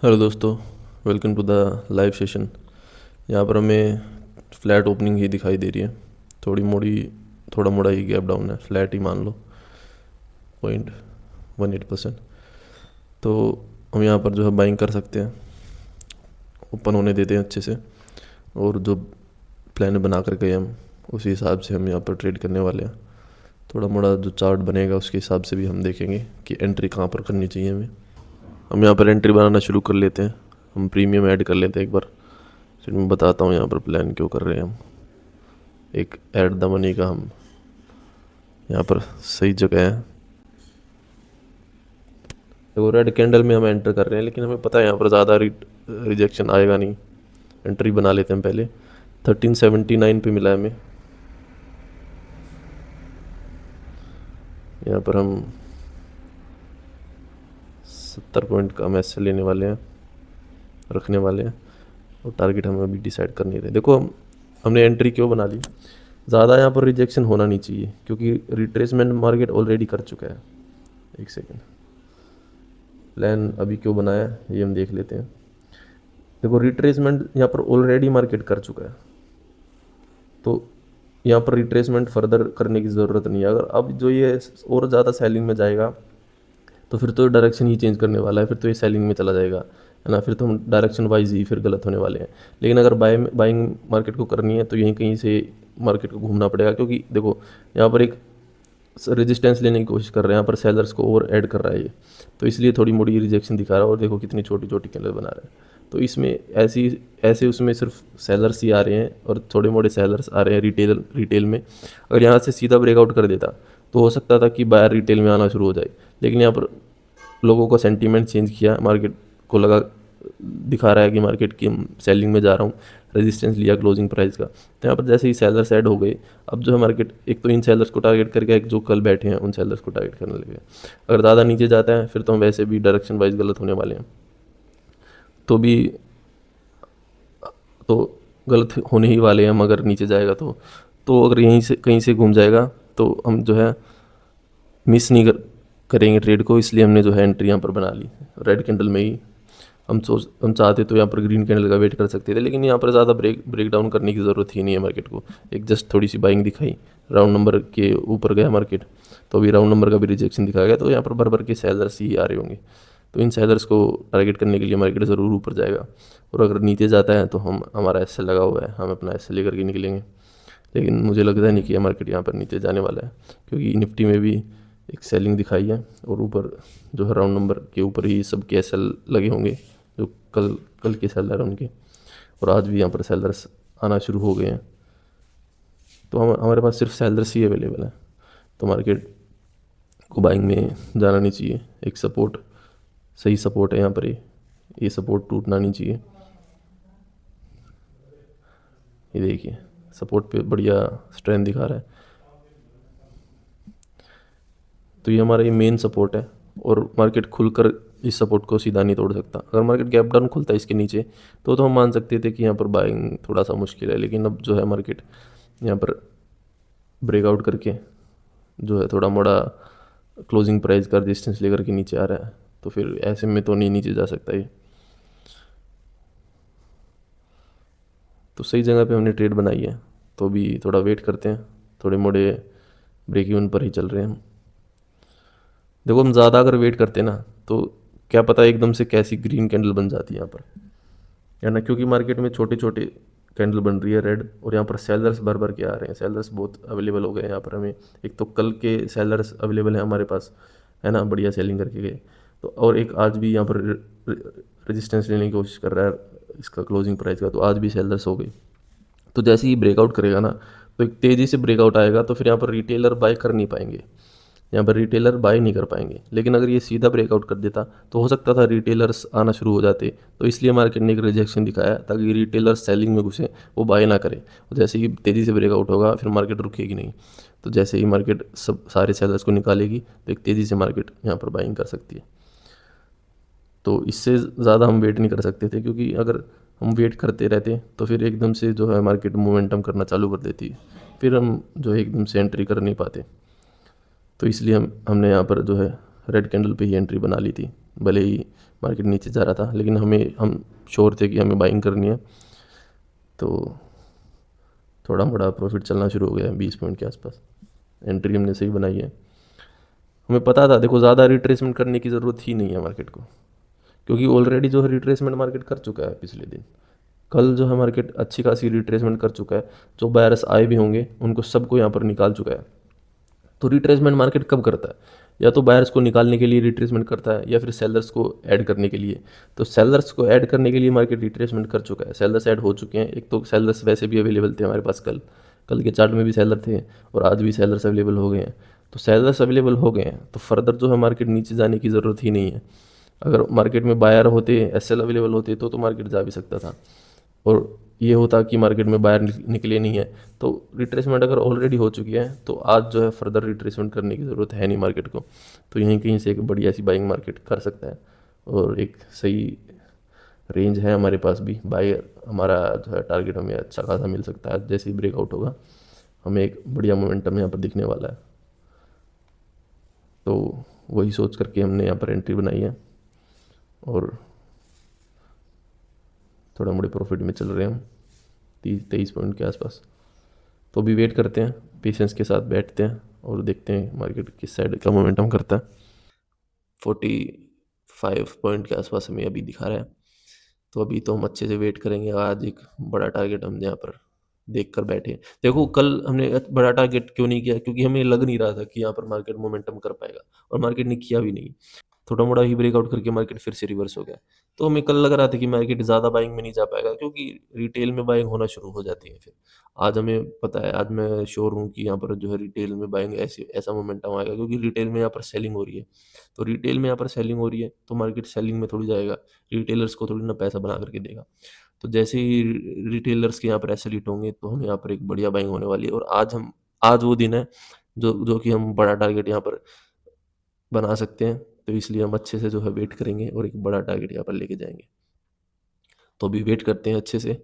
Hello दोस्तों, welcome to the live session. यहाँ पर हमें फ्लैट ओपनिंग ही दिखाई दे रही है। थोड़ी मोड़ी थोड़ा मोड़ा ही गैप डाउन है, फ्लैट ही मान लो 0.18%। तो हम यहाँ पर जो है बाइंग कर सकते हैं, ओपन होने देते हैं अच्छे से, और जो प्लान बना कर गए हम उसी हिसाब से हम यहाँ पर ट्रेड करने वाले हैं। थोड़ा मोड़ा जो चार्ट बनेगा उसके हिसाब से भी हम देखेंगे कि एंट्री कहाँ पर करनी चाहिए हमें। हम यहाँ पर एंट्री बनाना शुरू कर लेते हैं। हम प्रीमियम ऐड कर लेते हैं एक बार, फिर मैं बताता हूँ यहाँ पर प्लान क्यों कर रहे हैं हम। एक ऐड द मनी का हम यहाँ पर सही जगह है। देखो रेड कैंडल में हम एंटर कर रहे हैं, लेकिन हमें पता है यहाँ पर ज़्यादा रिजेक्शन आएगा नहीं। एंट्री बना लेते हैं पहले। 1379 पे मिला है हमें। यहाँ पर हम 70 पॉइंट का हम ऐसे लेने वाले हैं, रखने वाले हैं, और टारगेट हमें अभी डिसाइड कर नहीं रहे। देखो हमने एंट्री क्यों बना ली, ज़्यादा यहाँ पर रिजेक्शन होना नहीं चाहिए क्योंकि रिट्रेसमेंट मार्केट ऑलरेडी कर चुका है। एक सेकेंड, प्लान अभी क्यों बनाया है ये हम देख लेते हैं। देखो रिट्रेसमेंट यहाँ पर ऑलरेडी मार्केट कर चुका है, तो यहाँ पर रिट्रेसमेंट फर्दर करने की ज़रूरत नहीं है। अगर अब जो ये और ज़्यादा सेलिंग में जाएगा तो फिर तो डायरेक्शन ही चेंज करने वाला है, फिर तो ये सेलिंग में चला जाएगा, है ना। फिर तो हम डायरेक्शन वाइज ही फिर गलत होने वाले हैं। लेकिन अगर बाइंग मार्केट को करनी है तो यहीं कहीं से मार्केट को घूमना पड़ेगा, क्योंकि देखो यहाँ पर एक रेजिस्टेंस लेने की कोशिश कर रहे हैं, यहाँ पर सेलर्स को ओवर ऐड कर रहा है ये, तो इसलिए थोड़ी मोड़ी रिजेक्शन दिखा रहा है। और देखो कितनी छोटी छोटी कैंडल बना रहा है। तो इसमें ऐसे उसमें सिर्फ सेलर्स ही आ रहे हैं और थोड़े मोड़े सेलर्स आ रहे हैं रिटेल में। अगर यहाँ से सीधा ब्रेकआउट कर देता तो हो सकता था कि बायर रिटेल में आना शुरू हो जाए, लेकिन यहाँ पर लोगों का सेंटीमेंट चेंज किया, मार्केट को लगा, दिखा रहा है कि मार्केट की सेलिंग में जा रहा हूँ। रेजिस्टेंस लिया क्लोजिंग प्राइस का, तो यहाँ पर जैसे ही सेलर्स ऐड हो गए, अब जो है मार्केट एक तो इन सेलर्स को टारगेट करके, एक जो कल बैठे हैं उन सेलर्स को टारगेट करने लगे। अगर ज़्यादा नीचे जाता है फिर तो हम वैसे भी डायरेक्शन वाइज गलत होने वाले हैं। तो गलत होने ही वाले हैं हम अगर नीचे जाएगा तो अगर यहीं से कहीं से घूम जाएगा तो हम जो है मिस नहीं करेंगे ट्रेड को। इसलिए हमने जो है एंट्री यहाँ पर बना ली रेड कैंडल में ही। हम चाहते तो यहाँ पर ग्रीन कैंडल का वेट कर सकते थे, लेकिन यहाँ पर ज़्यादा ब्रेक डाउन करने की ज़रूरत ही नहीं है मार्केट को। एक जस्ट थोड़ी सी बाइंग दिखाई, राउंड नंबर के ऊपर गया मार्केट, तो अभी राउंड नंबर का भी रिजेक्शन दिखाया गया। तो यहाँ पर भर के सेलर्स ही आ रहे होंगे, तो इन सेलर्स को टारगेट करने के लिए मार्केट ज़रूर ऊपर जाएगा। और अगर नीचे जाता है तो हमारा एसएल लगा हुआ है, हम अपना एसएल लेकर के निकलेंगे। लेकिन मुझे लगता नहीं कि मार्केट यहाँ पर नीचे जाने वाला है, क्योंकि निफ्टी में भी एक सेलिंग दिखाई है और ऊपर जो है राउंड नंबर के ऊपर ही सबके एसएल लगे होंगे, जो कल कल के सेलर हैं उनके। और आज भी यहाँ पर सेलर्स आना शुरू हो गए हैं, तो हमारे पास सिर्फ सेलर्स ही अवेलेबल है। तो मार्केट को बाइंग में जाना नहीं चाहिए। एक सपोर्ट, सही सपोर्ट है यहाँ पर, ये सपोर्ट टूटना नहीं चाहिए। ये देखिए सपोर्ट पे बढ़िया स्ट्रेंथ दिखा रहा है, तो ये हमारा ये मेन सपोर्ट है। और मार्केट खुलकर इस सपोर्ट को सीधा नहीं तोड़ सकता। अगर मार्केट गैप डाउन खुलता है इसके नीचे तो हम मान सकते थे कि यहाँ पर बाइंग थोड़ा सा मुश्किल है, लेकिन अब जो है मार्केट यहाँ पर ब्रेकआउट करके जो है थोड़ा मोड़ा क्लोजिंग प्राइस का रेजिस्टेंस लेकर के नीचे आ रहा है, तो फिर ऐसे में तो नहीं नीचे जा सकता ये। तो सही जगह पे हमने ट्रेड बनाई है, तो अभी थोड़ा वेट करते हैं। थोड़े मोड़े ब्रेक इवन पर ही चल रहे हैं हम। देखो हम ज़्यादा अगर वेट करते ना तो क्या पता एकदम से कैसी ग्रीन कैंडल बन जाती है यहाँ पर, है ना। क्योंकि मार्केट में छोटे छोटे कैंडल बन रही है रेड, और यहाँ पर सेलर्स भर भर के आ रहे हैं। सेलर्स बहुत अवेलेबल हो गए हैं यहाँ पर हमें। एक तो कल के सेलर्स अवेलेबल हैं हमारे पास, है ना, बढ़िया सेलिंग करके गए। तो और एक आज भी यहाँ पर रेजिस्टेंस लेने की कोशिश कर रहा है इसका क्लोजिंग प्राइस का, तो आज भी सेलर्स हो गए। तो जैसे ही ब्रेकआउट करेगा ना तो एक तेज़ी से ब्रेकआउट आएगा, तो फिर यहाँ पर रिटेलर बाय कर नहीं पाएंगे, यहाँ पर रिटेलर बाय नहीं कर पाएंगे। लेकिन अगर ये सीधा ब्रेकआउट कर देता तो हो सकता था रिटेलर्स आना शुरू हो जाते। तो इसलिए मार्केट ने एक रिजेक्शन दिखाया ताकि रिटेलर्स सेलिंग में घुसे, वो बाय ना करें। और जैसे ही तेज़ी से ब्रेकआउट होगा फिर मार्केट रुकेगी नहीं। तो जैसे ही मार्केट सब सारे सेलर्स को निकालेगी तो एक तेज़ी से मार्केट यहाँ पर बाइंग कर सकती है। तो इससे ज़्यादा हम वेट नहीं कर सकते थे, क्योंकि अगर हम वेट करते रहते तो फिर एकदम से जो है मार्केट मोमेंटम करना चालू कर देती, फिर हम जो है एकदम से एंट्री कर नहीं पाते। तो इसलिए हमने यहाँ पर जो है रेड कैंडल पे ही एंट्री बना ली थी। भले ही मार्केट नीचे जा रहा था, लेकिन हम श्योर थे कि हमें बाइंग करनी है। तो थोड़ा मोड़ा प्रॉफिट चलना शुरू हो गया है 20 पॉइंट के आसपास। एंट्री हमने सही बनाई है। हमें पता था, देखो ज़्यादा रिट्रेसमेंट करने की ज़रूरत ही नहीं है मार्केट को, क्योंकि ऑलरेडी जो है रिट्रेसमेंट मार्केट कर चुका है पिछले दिन। कल जो है मार्केट अच्छी खासी रिट्रेसमेंट कर चुका है। जो बायर्स आए भी होंगे उनको सबको यहाँ पर निकाल चुका है। तो रिट्रेसमेंट मार्केट कब करता है? या तो बायर्स को निकालने के लिए रिट्रेसमेंट करता है, या फिर सेलर्स को ऐड करने के लिए। तो सेलर्स को ऐड करने के लिए मार्केट रिट्रेसमेंट कर चुका है, सेलर्स ऐड हो चुके हैं। एक तो सेलर्स वैसे भी अवेलेबल थे हमारे पास, कल कल के चार्ट में भी सेलर थे, और आज भी सेलर्स अवेलेबल हो गए हैं। तो सेलर्स अवेलेबल हो गए हैं तो फर्दर जो है मार्केट नीचे जाने की ज़रूरत ही नहीं है। अगर मार्केट में बायर होते, एसएल अवेलेबल होते, तो मार्केट जा भी सकता था। और ये होता कि मार्केट में बायर निकले नहीं है। तो रिट्रेसमेंट अगर ऑलरेडी हो चुकी है तो आज जो है फर्दर रिट्रेसमेंट करने की ज़रूरत है नहीं मार्केट को। तो यहीं कहीं से एक बढ़िया सी बाइंग मार्केट कर सकता है, और एक सही रेंज है हमारे पास भी। बायर हमारा जो है टारगेट हमें अच्छा खासा मिल सकता है। जैसे ही ब्रेकआउट होगा हमें एक बढ़िया मोमेंटम यहाँ पर दिखने वाला है। तो वही सोच करके हमने यहाँ पर एंट्री बनाई है, और थोड़ा मोड़े प्रॉफिट में चल रहे हैं हम 30-23 पॉइंट के आसपास। तो अभी वेट करते हैं, पेशेंस के साथ बैठते हैं और देखते हैं मार्केट किस साइड का मोमेंटम करता है। 45 पॉइंट के आसपास हमें अभी दिखा रहा है। तो अभी तो हम अच्छे से वेट करेंगे। आज एक बड़ा टारगेट हम यहाँ पर देख कर बैठे। देखो कल हमने बड़ा टारगेट क्यों नहीं किया, क्योंकि हमें लग नहीं रहा था कि यहाँ पर मार्केट मोमेंटम कर पाएगा, और मार्केट ने किया भी नहीं। थोड़ा मोड़ा ही ब्रेकआउट करके मार्केट फिर से रिवर्स हो गया। तो हमें कल लग रहा था कि मार्केट ज़्यादा बाइंग में नहीं जा पाएगा, क्योंकि रिटेल में बाइंग होना शुरू हो जाती है फिर। आज हमें पता है, आज मैं श्योर हूँ कि यहाँ पर जो है रिटेल में बाइंग ऐसा मोमेंटम आएगा, क्योंकि रिटेल में यहाँ पर सेलिंग हो रही है। तो रिटेल में यहाँ पर सेलिंग हो रही है तो मार्केट सेलिंग में थोड़ी जाएगा, रिटेलर्स को थोड़ी ना पैसा बना करके देगा। तो जैसे ही रिटेलर्स के यहाँ पर ऐसे हिट होंगे तो हमें यहाँ पर एक बढ़िया बाइंग होने वाली है। और आज वो दिन है जो कि हम बड़ा टारगेट यहाँ पर बना सकते हैं। तो इसलिए हम अच्छे से जो है वेट करेंगे और एक बड़ा टारगेट यहाँ पर लेके जाएंगे। तो अभी वेट करते हैं अच्छे से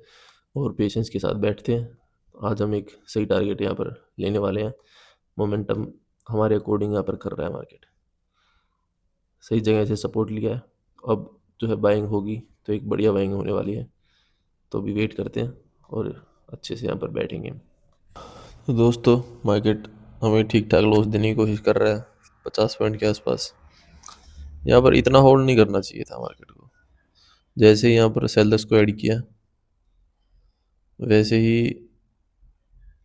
और पेशेंस के साथ बैठते हैं। आज हम एक सही टारगेट यहाँ पर लेने वाले हैं। मोमेंटम हमारे अकॉर्डिंग यहाँ पर कर रहा है मार्केट, सही जगह से सपोर्ट लिया है। अब जो है बाइंग होगी तो एक बढ़िया बाइंग होने वाली है। तो अभी वेट करते हैं और अच्छे से यहाँ पर बैठेंगे। तो दोस्तों, मार्केट हमें ठीक ठाक लॉस देने की कोशिश कर रहा है 50 पॉइंट के आसपास। यहाँ पर इतना होल्ड नहीं करना चाहिए था मार्केट को। जैसे ही यहाँ पर सेलर्स को ऐड किया, वैसे ही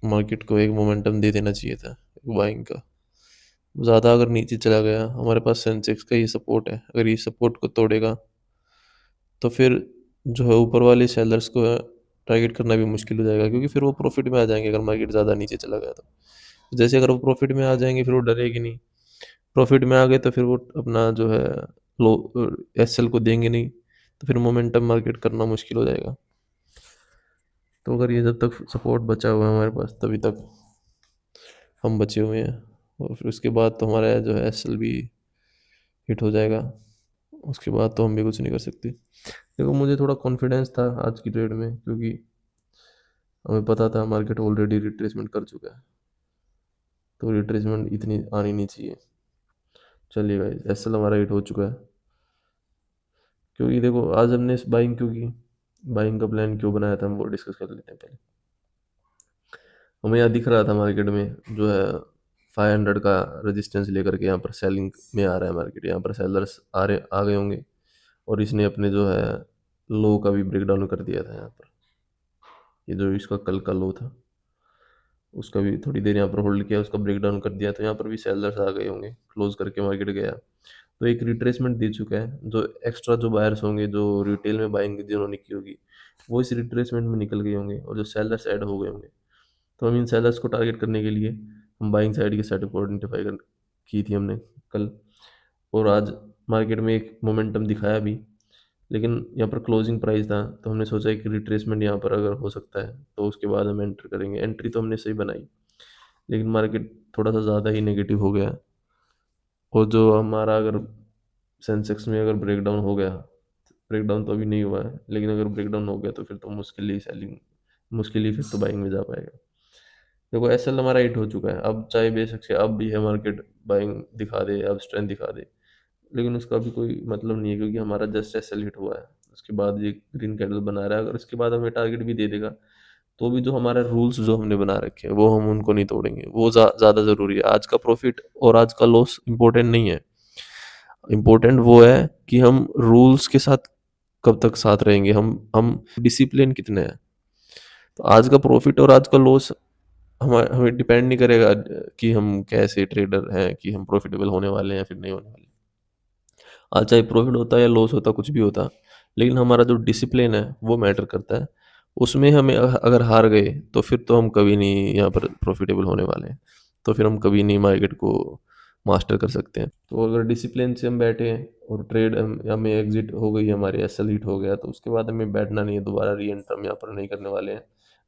मार्केट को एक मोमेंटम दे देना चाहिए था बाइंग का। ज़्यादा अगर नीचे चला गया, हमारे पास सेंसेक्स का ये सपोर्ट है, अगर ये सपोर्ट को तोड़ेगा तो फिर जो है ऊपर वाले सेलर्स को टारगेट करना भी मुश्किल हो जाएगा, क्योंकि फिर वो प्रॉफिट में आ जाएंगे अगर मार्केट ज़्यादा नीचे चला गया तो। जैसे अगर वो प्रॉफिट में आ जाएंगे फिर वो डरेगी नहीं। प्रॉफिट में आ गए तो फिर वो अपना जो है लो एसएल को देंगे नहीं, तो फिर मोमेंटम मार्केट करना मुश्किल हो जाएगा। तो अगर ये जब तक सपोर्ट बचा हुआ है हमारे पास तभी तक हम बचे हुए हैं, और फिर उसके बाद तो हमारा जो है एसएल भी हिट हो जाएगा। उसके बाद तो हम भी कुछ नहीं कर सकते। देखो मुझे थोड़ा कॉन्फिडेंस था आज की ट्रेड में, क्योंकि हमें पता था मार्केट ऑलरेडी रिट्रेसमेंट कर चुका है, तो रिट्रेसमेंट इतनी आनी नहीं चाहिए। चलिए गाइस, एसएल हमारा हिट हो चुका है। क्योंकि देखो आज हमने इस बाइंग क्यों की, बाइंग का प्लान क्यों बनाया था, हम वो डिस्कस कर लेते हैं पहले। हमें यहाँ दिख रहा था मार्केट में जो है 500 का रेजिस्टेंस लेकर के यहाँ पर सेलिंग में आ रहा है मार्केट। यहाँ पर सेलर्स आ गए होंगे, और इसने अपने जो है लो का भी ब्रेक डाउन कर दिया था यहाँ पर। ये जो इसका कल का लो था उसका भी थोड़ी देर यहाँ पर होल्ड किया, उसका ब्रेक डाउन कर दिया, तो यहाँ पर भी सेलर्स आ गए होंगे, क्लोज करके मार्केट गया। तो एक रिट्रेसमेंट दे चुका है। जो एक्स्ट्रा जो बायर्स होंगे जो रिटेल में बाइंग जिन्होंने की होगी वो इस रिट्रेसमेंट में निकल गए होंगे, और जो सेलर्स ऐड हो गए होंगे। तो हम इन सेलर्स को टारगेट करने के लिए हम बाइंग साइड की सेटअप को आइडेंटिफाई कर की थी हमने कल। और आज मार्केट में एक मोमेंटम दिखाया भी, लेकिन यहाँ पर क्लोजिंग प्राइस था, तो हमने सोचा कि रिट्रेसमेंट यहाँ पर अगर हो सकता है तो उसके बाद हम एंटर करेंगे। एंट्री तो हमने सही बनाई, लेकिन मार्केट थोड़ा सा ज़्यादा ही नेगेटिव हो गया। और जो हमारा अगर सेंसेक्स में अगर ब्रेकडाउन हो गया, ब्रेकडाउन तो अभी नहीं हुआ है, लेकिन अगर ब्रेकडाउन हो गया तो फिर तो मुश्किल ही सेलिंग, मुश्किल ही फिर तो बाइंग में जा पाएगा। देखो एसएल हमारा हिट हो चुका है, अब चाहे बेशक से अब भी है मार्केट बाइंग दिखा दे, अब स्ट्रेंथ दिखा दे, लेकिन उसका भी कोई मतलब नहीं है, क्योंकि हमारा जस्ट एस एल हिट हुआ है। उसके बाद ये ग्रीन कैंडल बना रहा है, अगर उसके बाद हमें टारगेट भी दे देगा तो भी जो हमारे रूल्स जो हमने बना रखे हैं वो हम उनको नहीं तोड़ेंगे। वो ज़्यादा ज़रूरी है। आज का प्रॉफिट और आज का लॉस इम्पोर्टेंट नहीं है। इम्पोर्टेंट वो है कि हम रूल्स के साथ कब तक साथ रहेंगे, हम डिसिप्लिन कितने हैं। तो आज का प्रॉफिट और आज का लॉस हमें हमें डिपेंड नहीं करेगा कि हम कैसे ट्रेडर हैं, कि हम प्रॉफिटेबल होने वाले हैं या फिर नहीं होने वाले। आज चाहे प्रॉफिट होता है या लॉस होता, कुछ भी होता, लेकिन हमारा जो डिसिप्लिन है वो मैटर करता है। उसमें हमें अगर हार गए तो फिर तो हम कभी नहीं यहाँ पर प्रॉफिटेबल होने वाले हैं। तो फिर हम कभी नहीं मार्केट को मास्टर कर सकते हैं। तो अगर डिसिप्लिन से हम बैठे हैं और ट्रेड हमें एग्जिट हो गई, हमारे एस एल हिट हो गया, तो उसके बाद हमें बैठना नहीं है। दोबारा री एंटर हम यहाँ पर नहीं करने वाले हैं।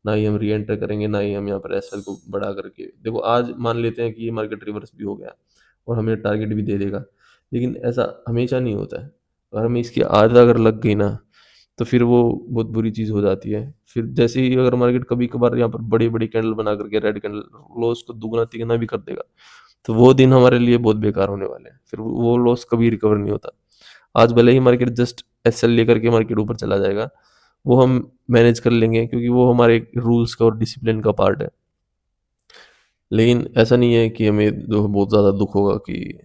ना ही हम री एंटर करेंगे, ना ही हम यहाँ पर एस एल को बढ़ा करके। देखो आज मान लेते हैं कि ये मार्केट रिवर्स भी हो गया और हमें टारगेट भी दे देगा, लेकिन ऐसा हमेशा नहीं होता है। अगर हमें इसकी आदत अगर लग गई ना, तो फिर वो बहुत बुरी चीज़ हो जाती है। फिर जैसे ही अगर मार्केट कभी कभार यहाँ पर बड़ी बड़ी कैंडल बना करके रेड कैंडल लॉस को दुगना तिगना भी कर देगा, तो वो दिन हमारे लिए बहुत बेकार होने वाले हैं। फिर वो लॉस कभी रिकवर नहीं होता। आज भले ही मार्केट जस्ट एस एल लेकर के मार्केट ऊपर चला जाएगा, वो हम मैनेज कर लेंगे, क्योंकि वो हमारे रूल्स का और डिसिप्लिन का पार्ट है। लेकिन ऐसा नहीं है कि हमें बहुत ज़्यादा दुख होगा कि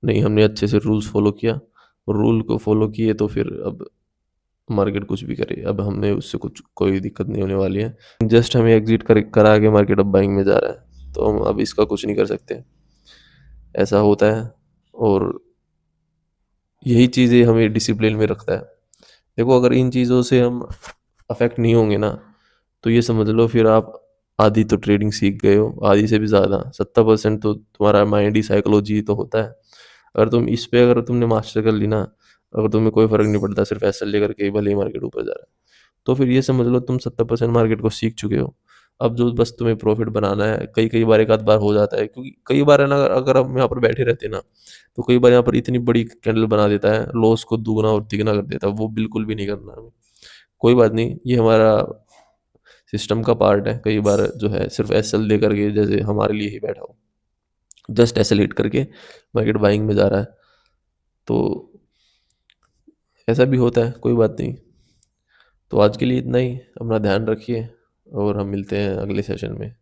नहीं हमने अच्छे से रूल्स फॉलो किया, और रूल को फॉलो किए तो फिर अब मार्केट कुछ भी करे, अब हमें उससे कुछ कोई दिक्कत नहीं होने वाली है। जस्ट हमें एग्जिट करा के मार्केट अब बाइंग में जा रहा है, तो हम अब इसका कुछ नहीं कर सकते। ऐसा होता है, और यही चीज़ें हमें डिसिप्लिन में रखता है। देखो अगर इन चीज़ों से हम अफेक्ट नहीं होंगे ना, तो ये समझ लो फिर आप आधी तो ट्रेडिंग सीख गए हो, आधी से भी ज़्यादा 70% तो तुम्हारा माइंड ही साइकोलॉजी तो होता है। अगर तुम इस पे अगर तुमने मास्टर कर ली ना, अगर तुम्हें कोई फ़र्क नहीं पड़ता, सिर्फ ऐसा लेकर के भले ही मार्केट ऊपर जा रहा है, तो फिर ये समझ लो तुम 70% मार्केट को सीख चुके हो। अब जो बस तुम्हें प्रॉफिट बनाना है, कई कई बार एक आध बार हो जाता है, क्योंकि कई बार है ना, अगर हम यहाँ पर बैठे रहते ना, तो कई बार यहाँ पर इतनी बड़ी कैंडल बना देता है, लॉस को दुगना और तिगना कर देता है। वो बिल्कुल भी नहीं करना हमें। कोई बात नहीं, ये हमारा सिस्टम का पार्ट है। कई बार जो है सिर्फ एस एल दे करके, जैसे हमारे लिए ही बैठा हो, जस्ट एस एल हिट करके मार्केट बाइंग में जा रहा है, तो ऐसा भी होता है, कोई बात नहीं। तो आज के लिए इतना ही। अपना ध्यान रखिए और हम मिलते हैं अगले सेशन में।